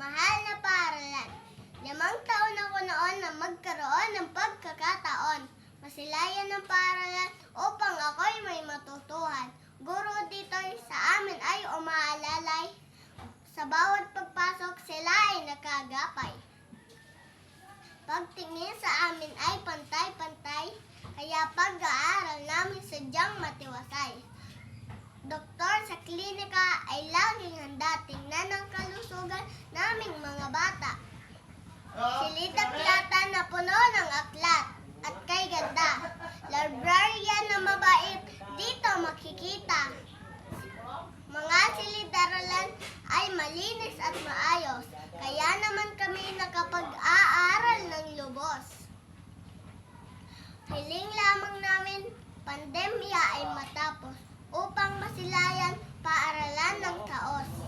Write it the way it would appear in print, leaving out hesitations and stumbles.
Mahal na paaralan, 5 taon ako noon na magkaroon ng pagkakataon. Masilayan ng paaralan upang ako'y may matutuhan. Guro dito sa amin ay umaalalay. Sa bawat pagpasok sila ay nakagapay. Pagtingin sa amin ay pantay-pantay, kaya pag-aaral namin sadyang matiwasay. Doktor sa klinika ay laging handa, tingnan ang kalusugan naming mga bata. Silid-aklata na puno ng aklat at kay ganda. Librarian na mabait, dito makikita. Mga silid-aralan ay malinis at maayos, kaya naman kami nakapag-aaral ng lubos. Hiling lamang namin, pandemya ay matapos, upang masilayan paaralan ng taos.